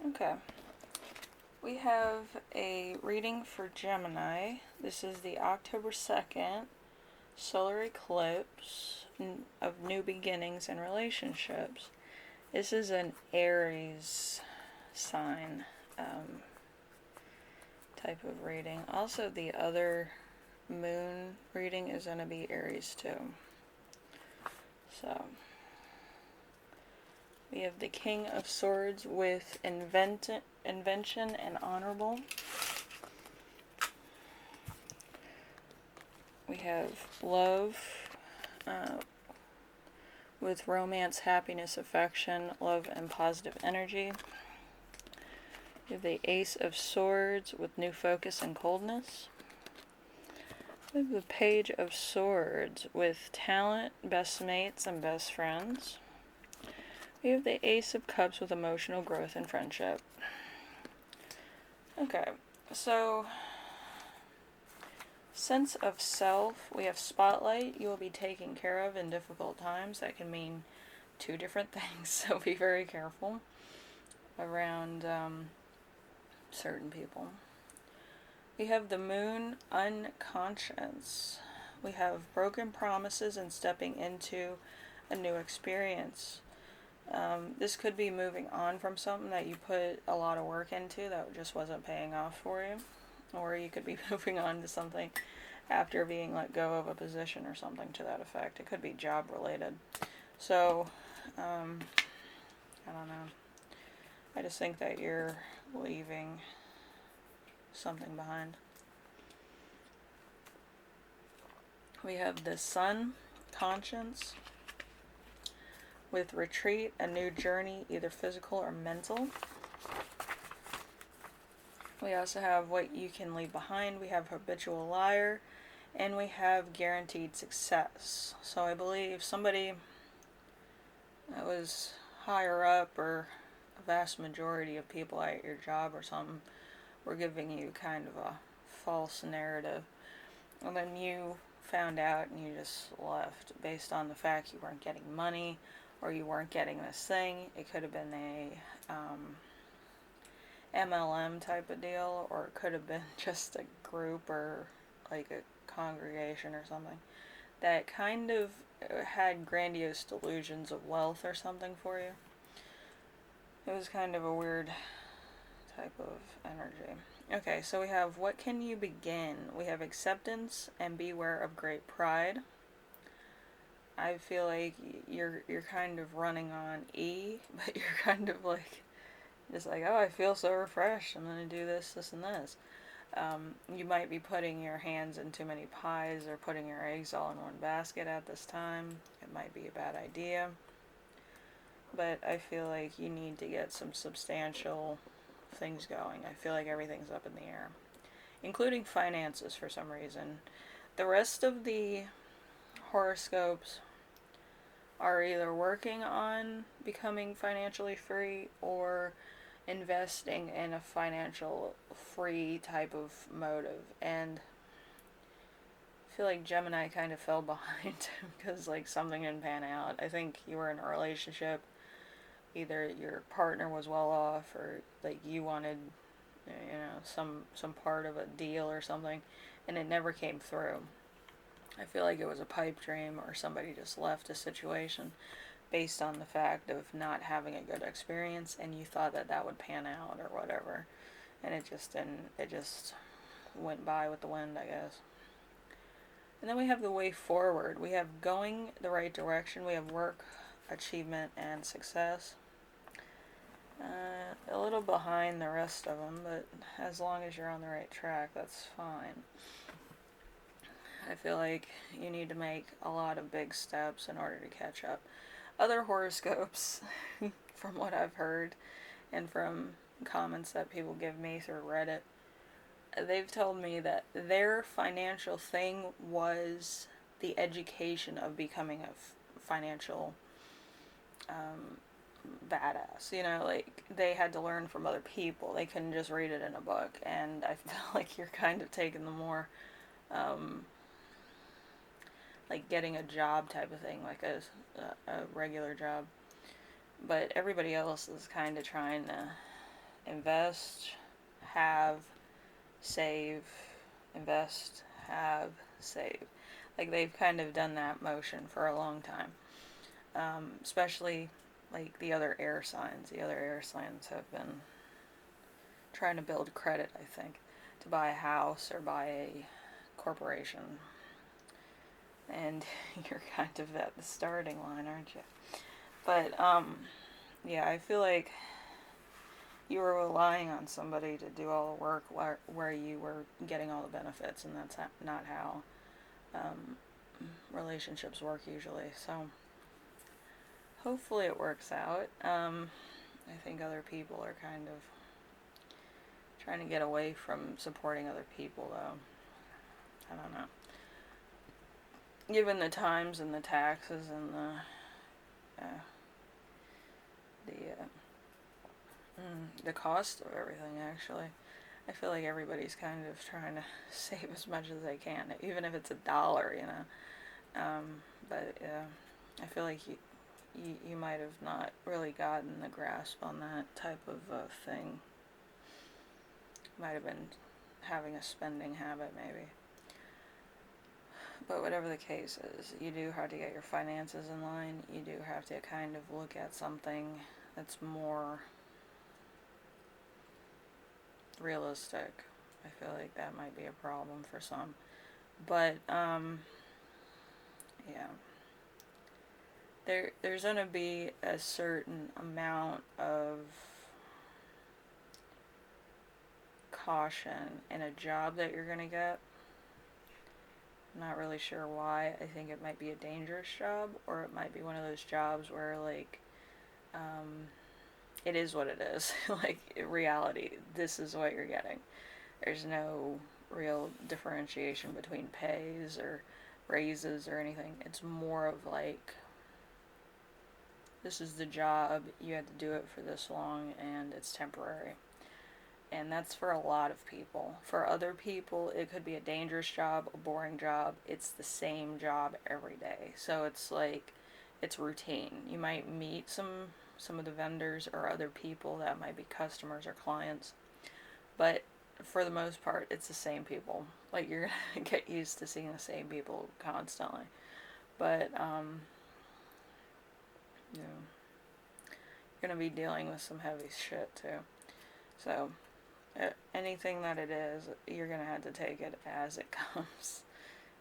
Okay. We have a reading for Gemini. This is the October 2nd solar eclipse of new beginnings and relationships. This is an Aries sign type of reading. Also, the other moon reading is going to be Aries too. So, we have the King of Swords with invention and honorable. We have love with romance, happiness, affection, love, and positive energy. We have the Ace of Swords with new focus and coldness. We have the Page of Swords with talent, best mates, and best friends. We have the Ace of Cups with emotional growth and friendship. Okay, so sense of self, we have spotlight, you will be taken care of in difficult times. That can mean two different things, so be very careful around certain people. We have the moon, unconscious. We have broken promises and stepping into a new experience. This could be moving on from something that you put a lot of work into that just wasn't paying off for you. Or you could be moving on to something after being let go of a position or something to that effect. It could be job related. So, I don't know. I just think that you're leaving something behind. We have the Sun, conscience, with retreat, a new journey, either physical or mental. We also have what you can leave behind. We have habitual liar, and we have guaranteed success. So I believe somebody that was higher up, or a vast majority of people at your job or something, were giving you kind of a false narrative, and then you found out and you just left based on the fact you weren't getting money or you weren't getting this thing. It could have been a MLM type of deal, or it could have been just a group or like a congregation or something that kind of had grandiose delusions of wealth or something for you. It was kind of a weird type of energy. Okay, so we have what can you begin? We have acceptance and beware of great pride. I feel like you're kind of running on E, but you're kind of like just like, oh, I feel so refreshed. I'm gonna do this, this, and this. You might be putting your hands in too many pies or putting your eggs all in one basket at this time. It might be a bad idea. But I feel like you need to get some substantial things going. I feel like everything's up in the air, including finances for some reason. The rest of the horoscopes are either working on becoming financially free or investing in a financial free type of motive. And I feel like Gemini kind of fell behind because like something didn't pan out. I think you were in a relationship, either your partner was well off or like you wanted, you know, some part of a deal or something, and it never came through. I feel like it was a pipe dream, or somebody just left a situation based on the fact of not having a good experience, and you thought that that would pan out or whatever, and it just didn't. It just went by with the wind, I guess. And then we have the way forward. We have going the right direction. We have work, achievement, and success. A little behind the rest of them, but as long as you're on the right track, that's fine. I feel like you need to make a lot of big steps in order to catch up. Other horoscopes, from what I've heard and from comments that people give me through Reddit, they've told me that their financial thing was the education of becoming a financial badass. You know, like they had to learn from other people. They couldn't just read it in a book. And I feel like you're kind of taking the more like getting a job type of thing, like a regular job. But everybody else is kind of trying to invest, have, save, invest, have, save. Like they've kind of done that motion for a long time. Especially like the other air signs. The other air signs have been trying to build credit, I think, to buy a house or buy a corporation. And you're kind of at the starting line, aren't you? But yeah, I feel like you were relying on somebody to do all the work where you were getting all the benefits, and that's not how um, relationships work usually. So hopefully it works out. I think other people are kind of trying to get away from supporting other people, though. I don't know. Given the times and the taxes and uh, the cost of everything, actually, I feel like everybody's kind of trying to save as much as they can, even if it's $1, you know. But I feel like you might have not really gotten the grasp on that type of thing. Might have been having a spending habit, maybe. But whatever the case is, you do have to get your finances in line. You do have to kind of look at something that's more realistic. I feel like that might be a problem for some. But, yeah. There's going to be a certain amount of caution in a job that you're going to get. I'm not really sure why. I think it might be a dangerous job, or it might be one of those jobs where, like, it is what it is. Like, in reality, this is what you're getting. There's no real differentiation between pays or raises or anything. It's more of like, this is the job, you had to do it for this long, and it's temporary. And that's for a lot of people. For other people, it could be a dangerous job, a boring job. It's the same job every day. So it's like, it's routine. You might meet some of the vendors or other people that might be customers or clients, but for the most part, it's the same people. Like, you're gonna get used to seeing the same people constantly. But you know, you're gonna be dealing with some heavy shit too. So anything that it is, you're gonna have to take it as it comes.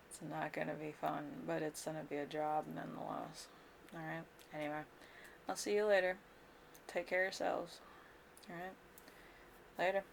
It's not gonna be fun, but it's gonna be a job nonetheless. Alright? Anyway, I'll see you later. Take care of yourselves. Alright? Later.